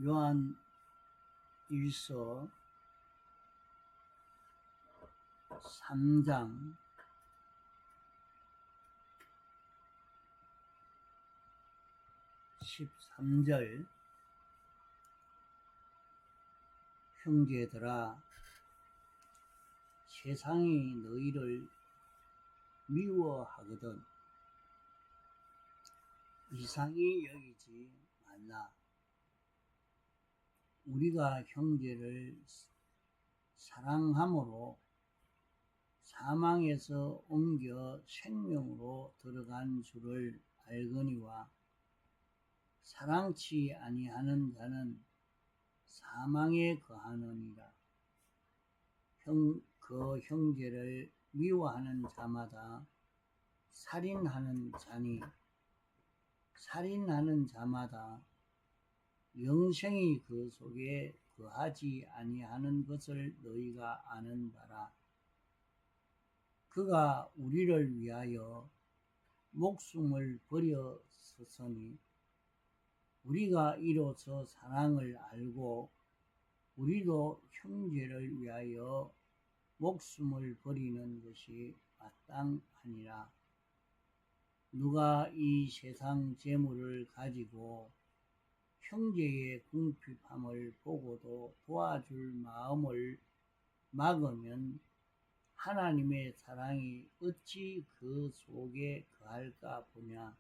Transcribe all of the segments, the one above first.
요한 1서 3장 13절 형제들아 세상이 너희를 미워하거든 이상히 여기지 말라. 우리가 형제를 사랑함으로 사망에서 옮겨 생명으로 들어간 줄을 알거니와 사랑치 아니하는 자는 사망에 거하느니라. 그 형제를 미워하는 자마다 살인하는 자니 살인하는 자마다 영생이 그 속에 거하지 아니하는 것을 너희가 아는 바라. 그가 우리를 위하여 목숨을 버렸으니 우리가 이로써 사랑을 알고 우리도 형제를 위하여 목숨을 버리는 것이 마땅하니라. 누가 이 세상 재물을 가지고 형제의 궁핍함을 보고도 도와줄 마음을 막으면 하나님의 사랑이 어찌 그 속에 거할까 보냐.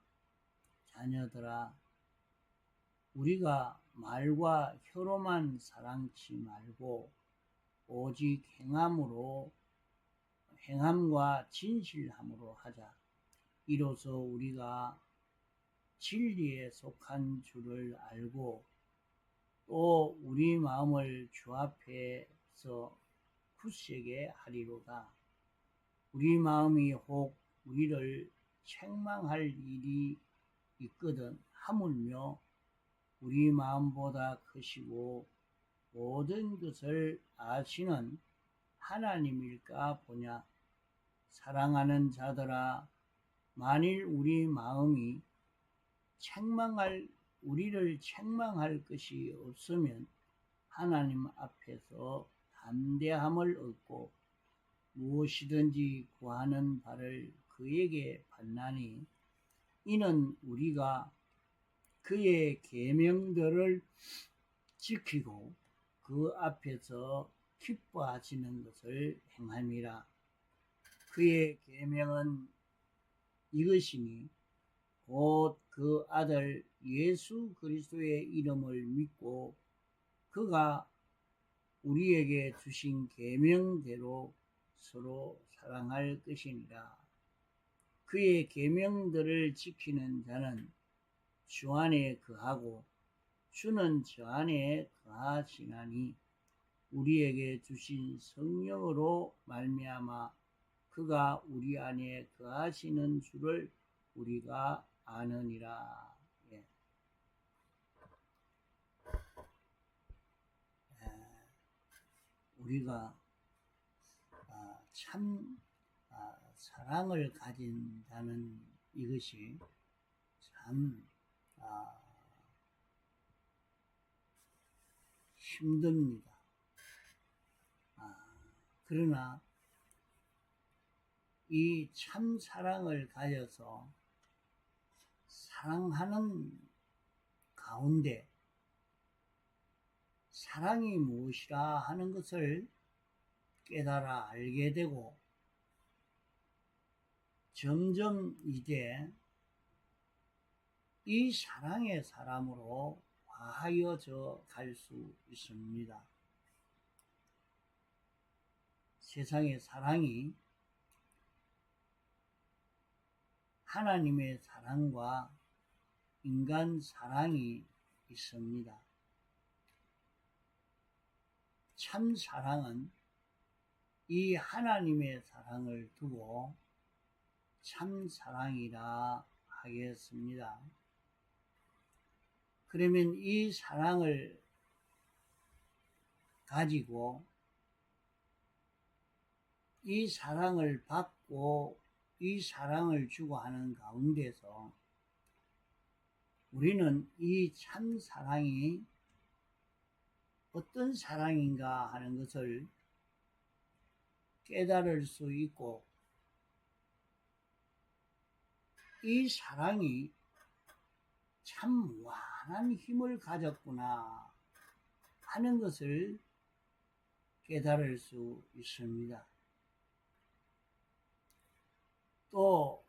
자녀들아, 우리가 말과 혀로만 사랑치 말고 오직 행함과 진실함으로 하자. 이로써 우리가 진리에 속한 줄을 알고 또 우리 마음을 주 앞에서 굳세게 하리로다. 우리 마음이 혹 우리를 책망할 일이 있거든 하물며 우리 마음보다 크시고 모든 것을 아시는 하나님일까 보냐. 사랑하는 자들아, 만일 우리 마음이 우리를 책망할 것이 없으면 하나님 앞에서 담대함을 얻고 무엇이든지 구하는 바를 그에게 받나니 이는 우리가 그의 계명들을 지키고 그 앞에서 기뻐하시는 것을 행함이라. 그의 계명은 이것이니 곧 그 아들 예수 그리스도의 이름을 믿고 그가 우리에게 주신 계명대로 서로 사랑할 것이니라. 그의 계명들을 지키는 자는 주 안에 거하고 주는 저 안에 거하시나니 우리에게 주신 성령으로 말미암아 그가 우리 안에 거하시는 줄을 우리가 아느니라. 예. 우리가 참 사랑을 가진다는 이것이 참 힘듭니다. 그러나 이 참 사랑을 가져서 사랑하는 가운데 사랑이 무엇이라 하는 것을 깨달아 알게 되고 점점 이제 이 사랑의 사람으로 화하여져 갈 수 있습니다. 세상의 사랑이 하나님의 사랑과 인간 사랑이 있습니다. 참 사랑은 이 하나님의 사랑을 두고 참 사랑이라 하겠습니다. 그러면 이 사랑을 가지고 이 사랑을 받고 이 사랑을 주고 하는 가운데서 우리는 이 참 사랑이 어떤 사랑인가 하는 것을 깨달을 수 있고, 이 사랑이 참 무한한 힘을 가졌구나 하는 것을 깨달을 수 있습니다. 또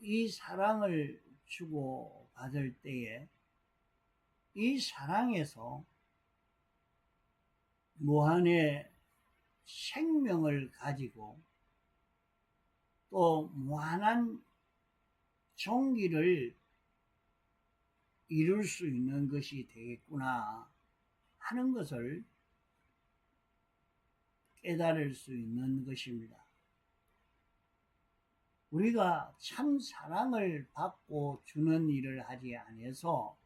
이 사랑을 주고 받을 때에 이 사랑에서 무한의 생명을 가지고 또 무한한 종기를 이룰 수 있는 것이 되겠구나 하는 것을 깨달을 수 있는 것입니다. 우리가 참 사랑을 받고 주는 일을 하지 않아서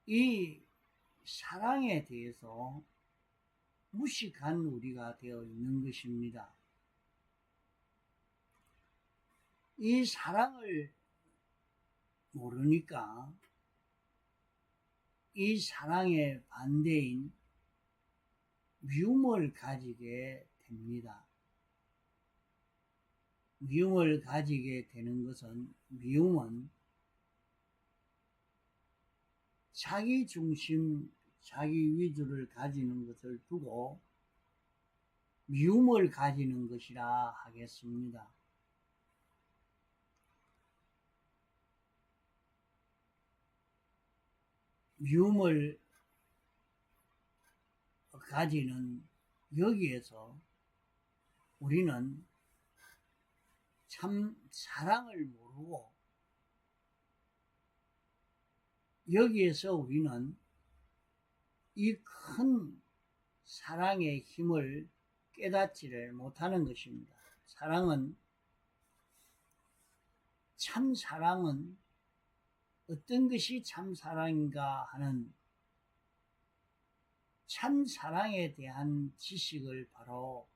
이 사랑에 대해서 무식한 우리가 되어 있는 것입니다. 이 사랑을 모르니까 이 사랑의 반대인 미움을 가지게 됩니다. 미움을 가지게 되는 것은, 미움은 자기 중심, 자기 위주를 가지는 것을 두고 미움을 가지는 것이라 하겠습니다. 미움을 가지는 여기에서 우리는 참 사랑을 모르고, 여기에서 우리는 이 큰 사랑의 힘을 깨닫지를 못하는 것입니다. 참 사랑은 어떤 것이 참 사랑인가 하는 참 사랑에 대한 지식을 바로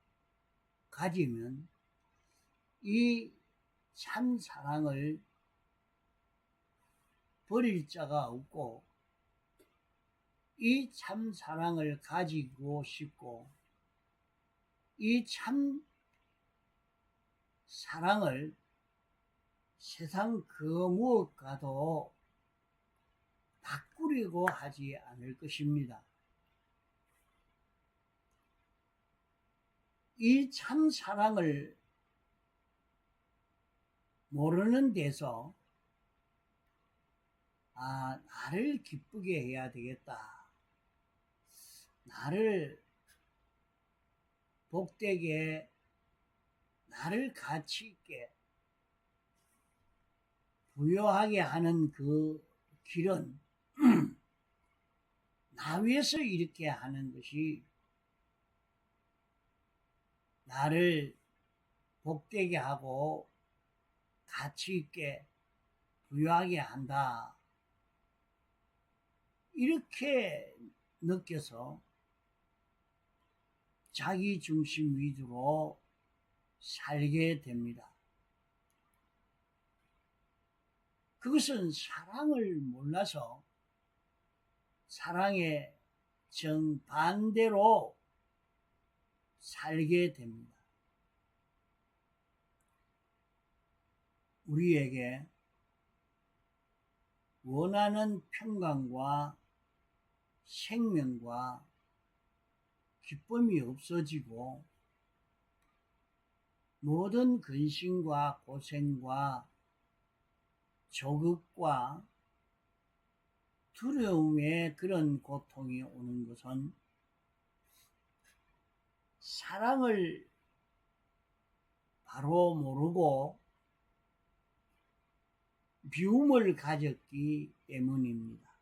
가지면 이 참 사랑을 버릴 자가 없고, 이 참 사랑을 가지고 싶고, 이 참 사랑을 세상 그 무엇과도 바꾸려고 하지 않을 것입니다. 이 참 사랑을 모르는 데서 나를 기쁘게 해야 되겠다, 나를 복되게, 나를 가치 있게 부여하게 하는 그 길은 나 위해서 이렇게 하는 것이 나를 복되게 하고 가치 있게 부여하게 한다, 이렇게 느껴서 자기 중심 위주로 살게 됩니다. 그것은 사랑을 몰라서 사랑의 정반대로 살게 됩니다. 우리에게 원하는 평강과 생명과 기쁨이 없어지고 모든 근심과 고생과 조급과 두려움의 그런 고통이 오는 것은 사랑을 바로 모르고 미움을 가졌기 때문입니다.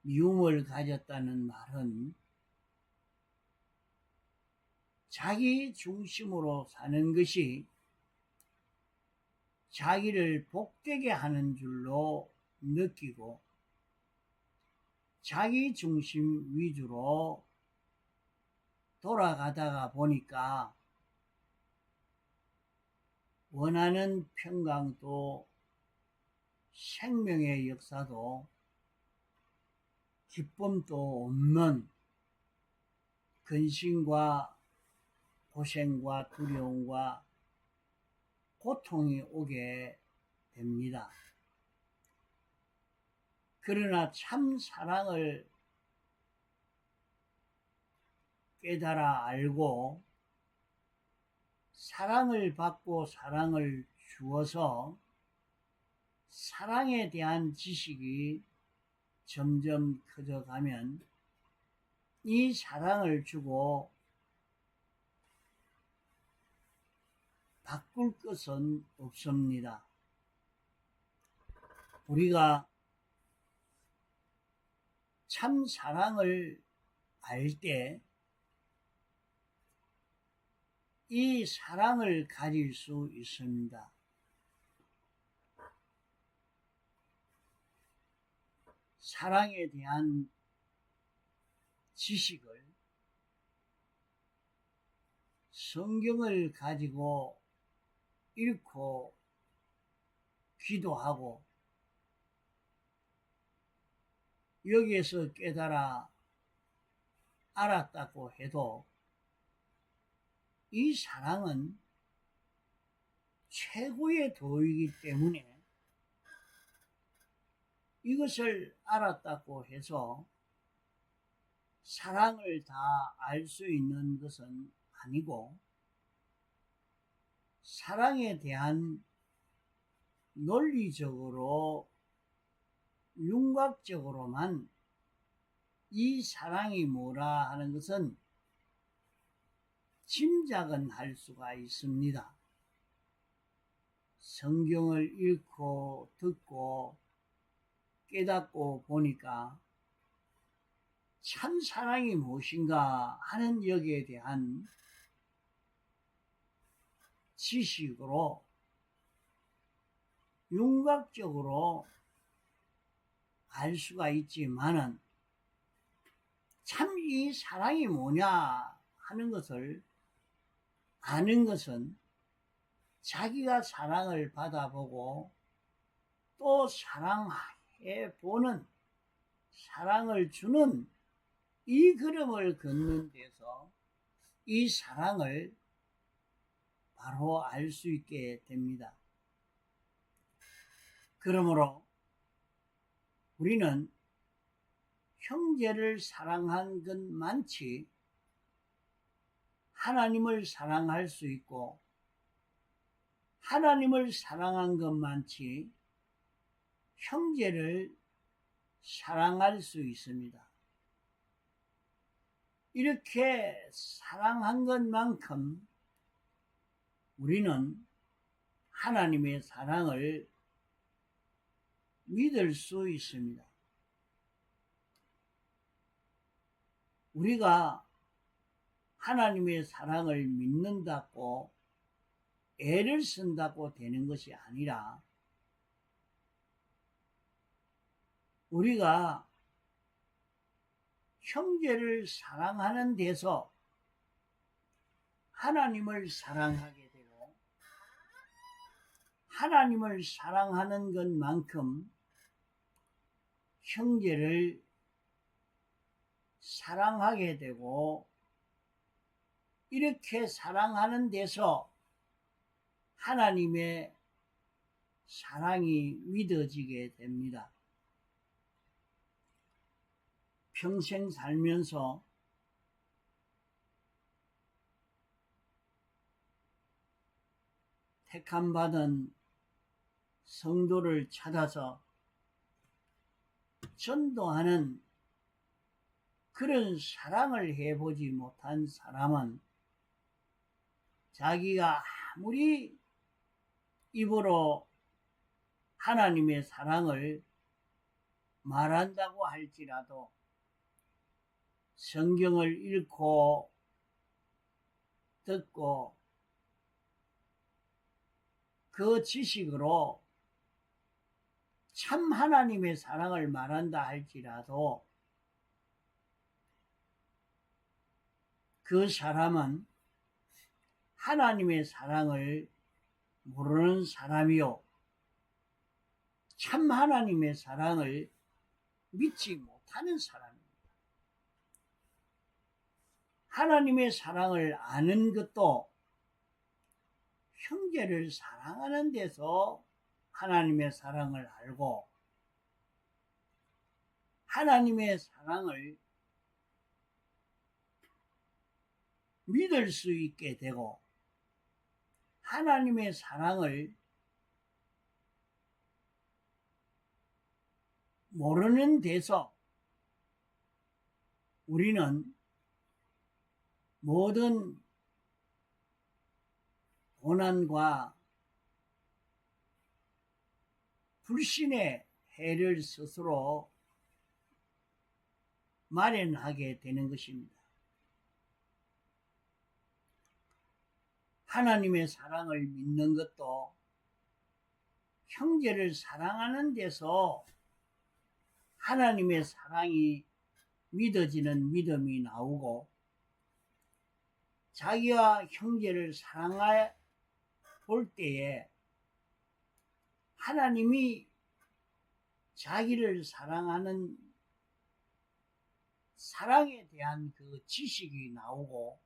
미움을 가졌다는 말은 자기 중심으로 사는 것이 자기를 복되게 하는 줄로 느끼고 자기 중심 위주로 돌아가다가 보니까 원하는 평강도 생명의 역사도 기쁨도 없는 근심과 고생과 두려움과 고통이 오게 됩니다. 그러나 참 사랑을 깨달아 알고 사랑을 받고 사랑을 주어서 사랑에 대한 지식이 점점 커져가면 이 사랑을 주고 바꿀 것은 없습니다. 우리가 참 사랑을 알 때 이 사랑을 가질 수 있습니다. 사랑에 대한 지식을 성경을 가지고 읽고 기도하고 여기에서 깨달아 알았다고 해도 이 사랑은 최고의 도이기 때문에 이것을 알았다고 해서 사랑을 다 알 수 있는 것은 아니고 사랑에 대한 논리적으로 윤곽적으로만 이 사랑이 뭐라 하는 것은 짐작은 할 수가 있습니다. 성경을 읽고 듣고 깨닫고 보니까 참 사랑이 무엇인가 하는 여기에 대한 지식으로 윤곽적으로 알 수가 있지만은 참 이 사랑이 뭐냐 하는 것을 아는 것은 자기가 사랑을 받아보고 또 사랑해 보는 사랑을 주는 이 걸음을 걷는 데서 이 사랑을 바로 알 수 있게 됩니다. 그러므로 우리는 형제를 사랑한 것만치 하나님을 사랑할 수 있고 하나님을 사랑한 것만치 형제를 사랑할 수 있습니다. 이렇게 사랑한 것만큼 우리는 하나님의 사랑을 믿을 수 있습니다. 우리가 하나님의 사랑을 믿는다고 애를 쓴다고 되는 것이 아니라 우리가 형제를 사랑하는 데서 하나님을 사랑하게 되고 하나님을 사랑하는 것만큼 형제를 사랑하게 되고 이렇게 사랑하는 데서 하나님의 사랑이 믿어지게 됩니다. 평생 살면서 택함받은 성도를 찾아서 전도하는 그런 사랑을 해보지 못한 사람은 자기가 아무리 입으로 하나님의 사랑을 말한다고 할지라도 성경을 읽고 듣고 그 지식으로 참 하나님의 사랑을 말한다 할지라도 그 사람은 하나님의 사랑을 모르는 사람이요 참 하나님의 사랑을 믿지 못하는 사람입니다. 하나님의 사랑을 아는 것도 형제를 사랑하는 데서 하나님의 사랑을 알고 하나님의 사랑을 믿을 수 있게 되고 하나님의 사랑을 모르는 데서 우리는 모든 고난과 불신의 해를 스스로 마련하게 되는 것입니다. 하나님의 사랑을 믿는 것도 형제를 사랑하는 데서 하나님의 사랑이 믿어지는 믿음이 나오고 자기와 형제를 사랑해 볼 때에 하나님이 자기를 사랑하는 사랑에 대한 그 지식이 나오고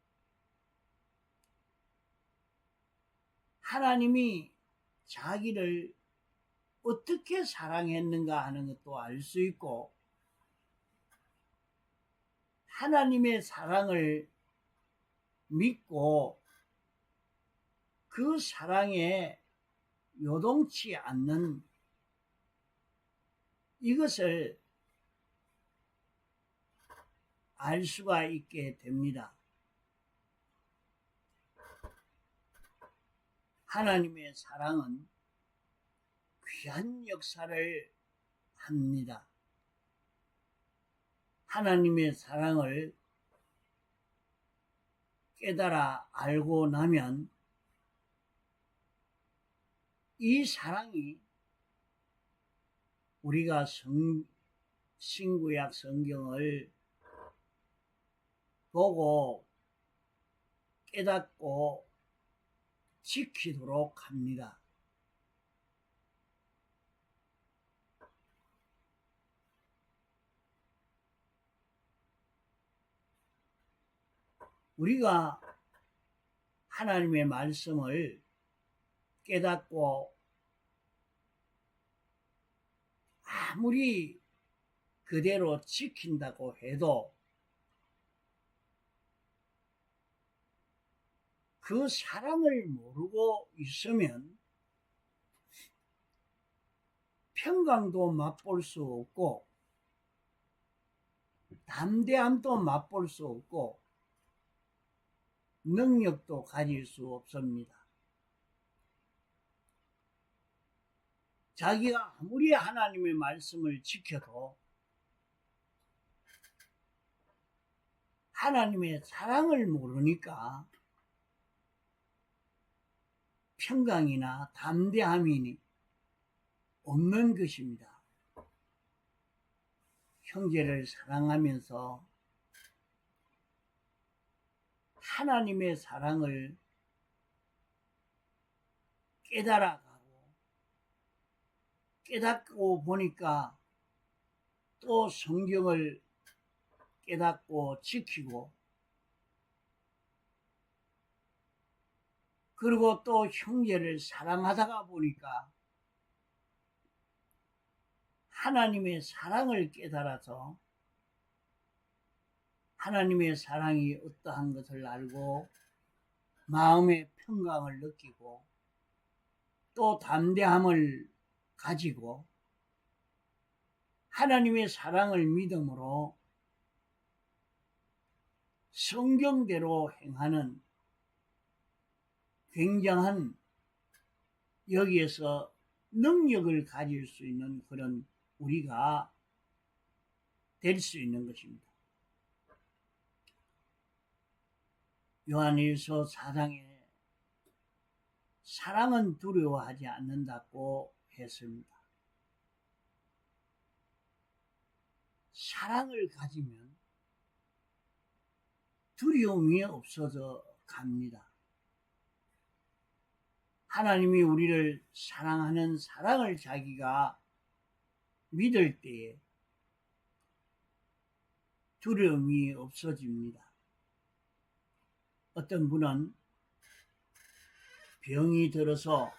하나님이 자기를 어떻게 사랑했는가 하는 것도 알 수 있고 하나님의 사랑을 믿고 그 사랑에 요동치 않는 이것을 알 수가 있게 됩니다. 하나님의 사랑은 귀한 역사를 합니다. 하나님의 사랑을 깨달아 알고 나면 이 사랑이 우리가 신구약 성경을 보고 깨닫고 지키도록 합니다. 우리가 하나님의 말씀을 깨닫고 아무리 그대로 지킨다고 해도 그 사랑을 모르고 있으면 평강도 맛볼 수 없고 담대함도 맛볼 수 없고 능력도 가질 수 없습니다. 자기가 아무리 하나님의 말씀을 지켜도 하나님의 사랑을 모르니까 평강이나 담대함이 없는 것입니다. 형제를 사랑하면서 하나님의 사랑을 깨닫고 보니까 또 성경을 깨닫고 지키고 그리고 또 형제를 사랑하다가 보니까 하나님의 사랑을 깨달아서 하나님의 사랑이 어떠한 것을 알고 마음의 평강을 느끼고 또 담대함을 가지고 하나님의 사랑을 믿음으로 성경대로 행하는 굉장한 여기에서 능력을 가질 수 있는 그런 우리가 될 수 있는 것입니다. 요한일서 4장에 사랑은 두려워하지 않는다고 했습니다. 사랑을 가지면 두려움이 없어져 갑니다. 하나님이 우리를 사랑하는 사랑을 자기가 믿을 때에 두려움이 없어집니다. 어떤 분은 병이 들어서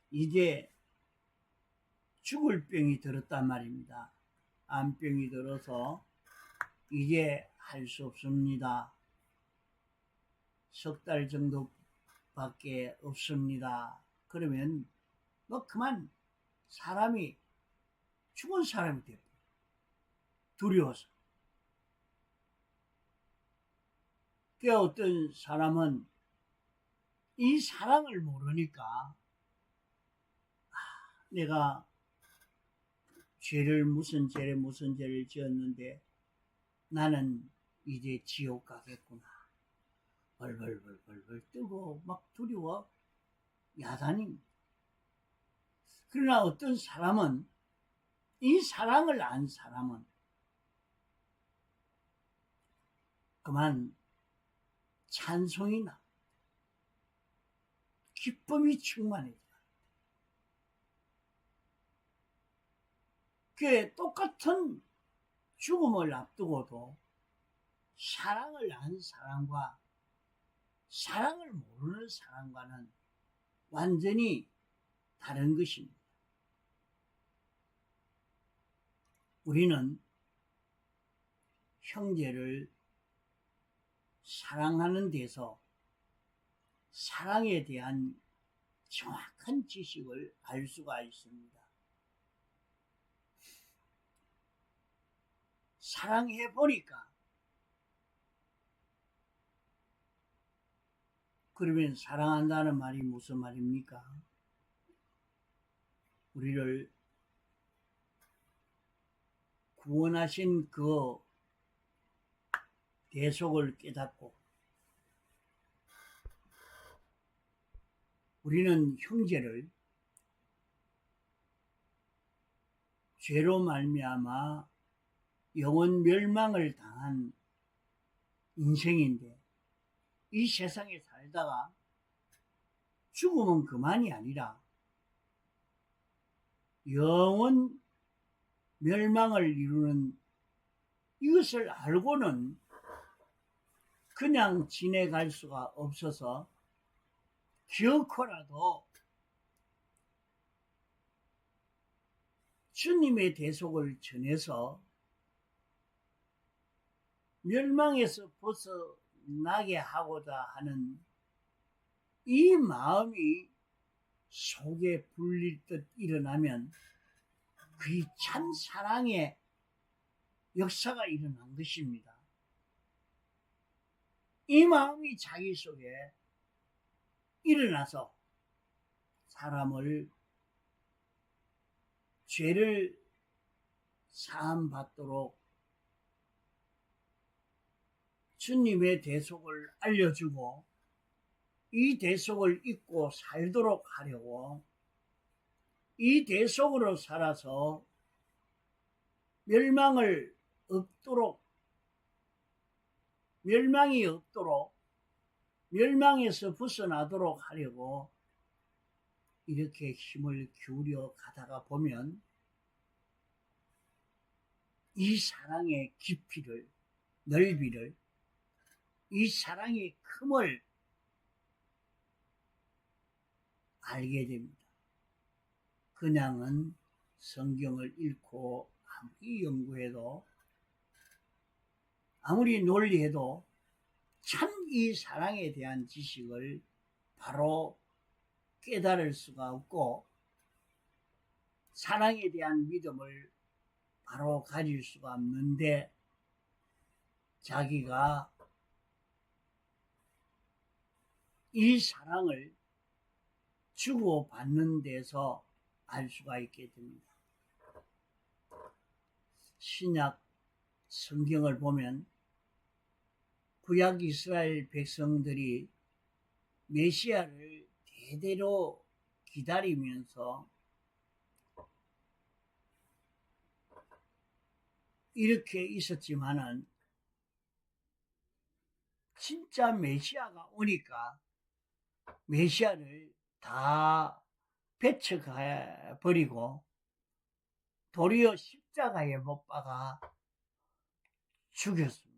이제 죽을 병이 들었단 말입니다. 암병이 들어서 이제 할 수 없습니다. 석 달 정도밖에 없습니다. 그러면 뭐 그만 사람이 죽은 사람이 돼요. 두려워서. 그 어떤 사람은 이 사랑을 모르니까 내가 무슨 죄를 지었는데 나는 이제 지옥 가겠구나. 벌벌 뜨고 막 두려워 야단입니다. 그러나 어떤 사람은 이 사랑을 안 사람은 그만 찬송이 나 기쁨이 충만해져. 그 똑같은 죽음을 앞두고도 사랑을 안 사람과 사랑을 모르는 사람과는 완전히 다른 것입니다. 우리는 형제를 사랑하는 데서 사랑에 대한 정확한 지식을 알 수가 있습니다. 사랑해 보니까 그러면 사랑한다는 말이 무슨 말입니까? 우리를 구원하신 그 대속을 깨닫고 우리는 형제를 죄로 말미암아 영원 멸망을 당한 인생인데 이 세상에 살다가 죽으면 그만이 아니라 영원 멸망을 이루는 이것을 알고는 그냥 지내갈 수가 없어서 기어코라도 주님의 대속을 전해서 멸망에서 벗어나게 하고자 하는 이 마음이 속에 불릴 듯 일어나면 그의 참 사랑의 역사가 일어난 것입니다. 이 마음이 자기 속에 일어나서 사람을 죄를 사함받도록 주님의 대속을 알려주고 이 대속을 잊고 살도록 하려고 이 대속으로 살아서 멸망이 없도록 멸망에서 벗어나도록 하려고 이렇게 힘을 기울여 가다가 보면 이 사랑의 깊이를 넓이를 이 사랑의 큼을 알게 됩니다. 그냥은 성경을 읽고 아무리 연구해도 아무리 논리해도 참 이 사랑에 대한 지식을 바로 깨달을 수가 없고 사랑에 대한 믿음을 바로 가질 수가 없는데 자기가 이 사랑을 주고받는 데서 알 수가 있게 됩니다. 신약 성경을 보면 구약 이스라엘 백성들이 메시아를 대대로 기다리면서 이렇게 있었지만은 진짜 메시아가 오니까 메시아를 다 배척해 버리고 도리어 십자가에 못 박아 죽였습니다.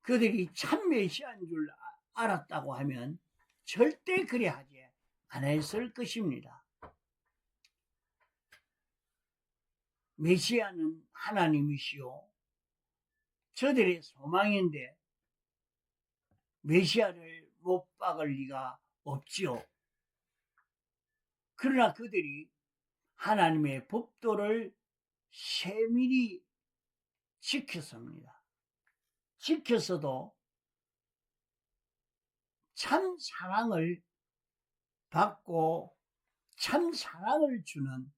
그들이 참 메시아인 줄 알았다고 하면 절대 그리 하지 않았을 것입니다. 메시아는 하나님이시오. 저들의 소망인데 메시아를 못 박을 리가 없지요. 그러나 그들이 하나님의 법도를 세밀히 지켰습니다. 지켰어도 참 사랑을 받고 참 사랑을 주는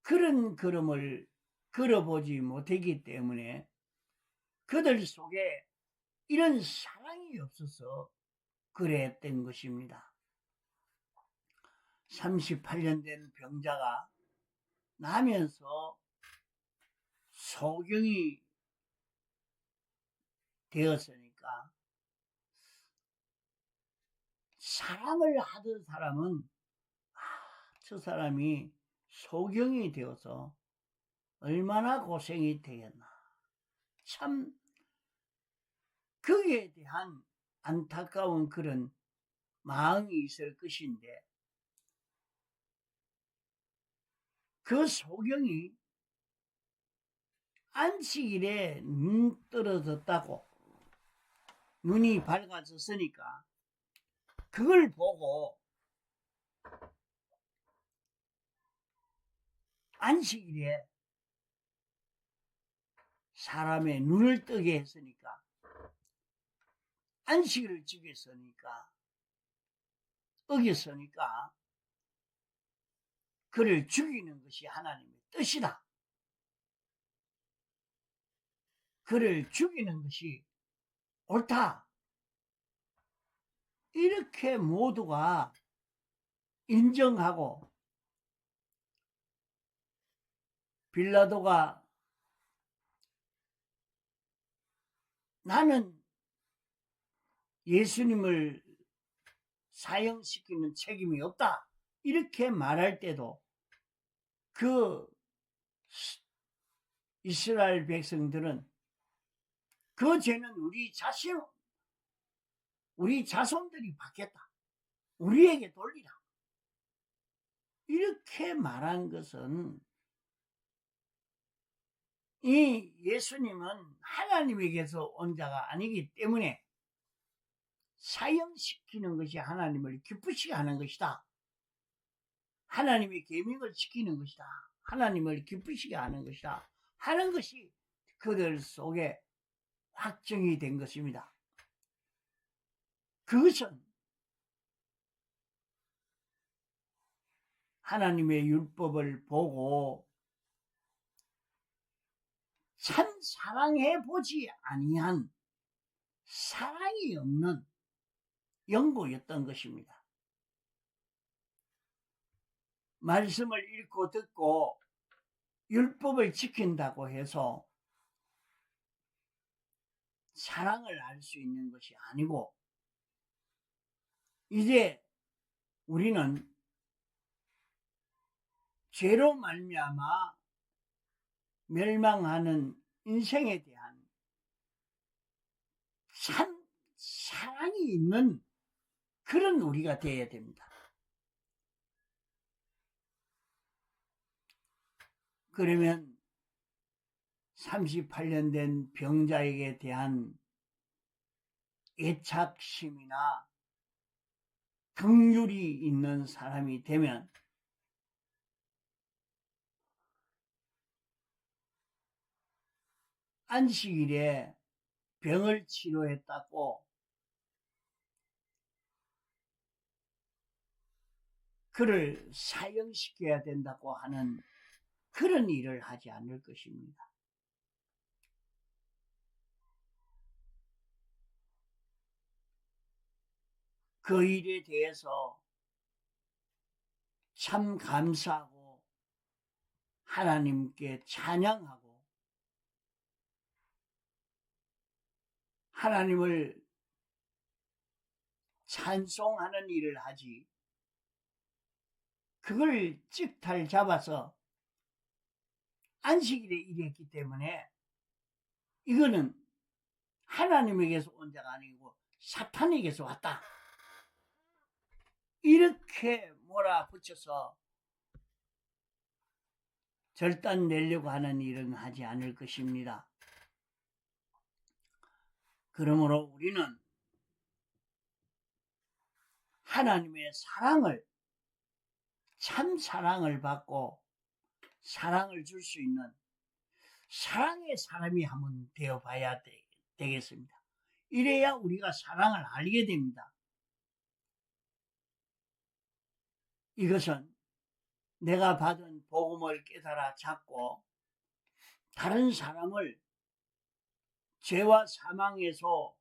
그런 걸음을 걸어보지 못했기 때문에 그들 속에 이런 사랑이 없어서 그랬던 것입니다. 38년 된 병자가 나면서 소경이 되었으니까 사랑을 하던 사람은 저 사람이 소경이 되어서 얼마나 고생이 되겠나. 참 거기에 대한 안타까운 그런 마음이 있을 것인데 그 소경이 안식일에 눈 떨어졌다고 눈이 밝아졌으니까 그걸 보고 안식일에 사람의 눈을 뜨게 했으니까 안식일을 지켰으니까 어겼으니까 그를 죽이는 것이 하나님의 뜻이다. 그를 죽이는 것이 옳다. 이렇게 모두가 인정하고 빌라도가 나는 예수님을 사형시키는 책임이 없다. 이렇게 말할 때도 그 이스라엘 백성들은 그 죄는 우리 자손들이 받겠다. 우리에게 돌리라. 이렇게 말한 것은 이 예수님은 하나님에게서 온 자가 아니기 때문에 사형시키는 것이 하나님을 기쁘시게 하는 것이다. 하나님의 계명을 지키는 것이다. 하나님을 기쁘시게 하는 것이다. 하는 것이 그들 속에 확정이 된 것입니다. 그것은 하나님의 율법을 보고 참 사랑해 보지 아니한 사랑이 없는 영고였던 것입니다. 말씀을 읽고 듣고 율법을 지킨다고 해서 사랑을 알 수 있는 것이 아니고 이제 우리는 죄로 말미암아 멸망하는 인생에 대한 참 사랑이 있는 그런 우리가 되어야 됩니다. 그러면 38년 된 병자에게 대한 애착심이나 긍휼이 있는 사람이 되면 안식일에 병을 치료했다고 그를 사형시켜야 된다고 하는 그런 일을 하지 않을 것입니다. 그 일에 대해서 참 감사하고 하나님께 찬양하고 하나님을 찬송하는 일을 하지 그걸 찍탈 잡아서 안식일에 일했기 때문에 이거는 하나님에게서 온 자가 아니고 사탄에게서 왔다. 이렇게 몰아붙여서 절단 내려고 하는 일은 하지 않을 것입니다. 그러므로 우리는 하나님의 사랑을, 참 사랑을 받고 사랑을 줄 수 있는 사랑의 사람이 한번 되어봐야 되겠습니다. 이래야 우리가 사랑을 알게 됩니다. 이것은 내가 받은 복음을 깨달아 잡고 다른 사람을 죄와 사망에서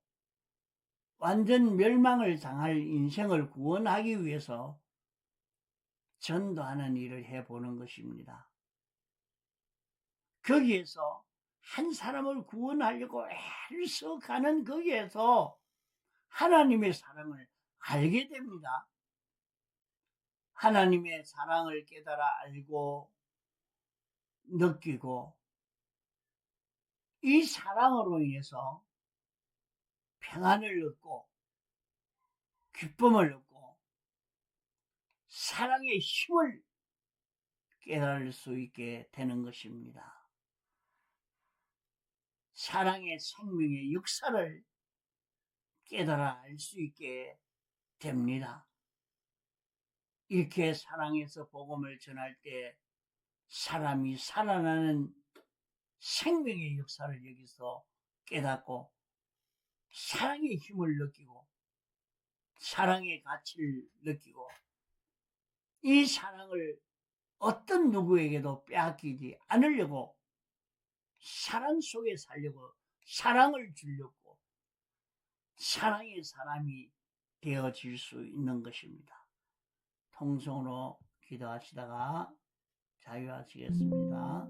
완전 멸망을 당할 인생을 구원하기 위해서 전도하는 일을 해보는 것입니다. 거기에서 한 사람을 구원하려고 애를 써 가는 거기에서 하나님의 사랑을 알게 됩니다. 하나님의 사랑을 깨달아 알고 느끼고 이 사랑으로 인해서 평안을 얻고 기쁨을 얻고 사랑의 힘을 깨달을 수 있게 되는 것입니다. 사랑의 생명의 역사를 깨달아 알 수 있게 됩니다. 이렇게 사랑해서 복음을 전할 때 사람이 살아나는 생명의 역사를 여기서 깨닫고 사랑의 힘을 느끼고 사랑의 가치를 느끼고 이 사랑을 어떤 누구에게도 빼앗기지 않으려고 사랑 속에 살려고 사랑을 주려고 사랑의 사람이 되어질 수 있는 것입니다. 통성으로 기도하시다가 자유하시겠습니다.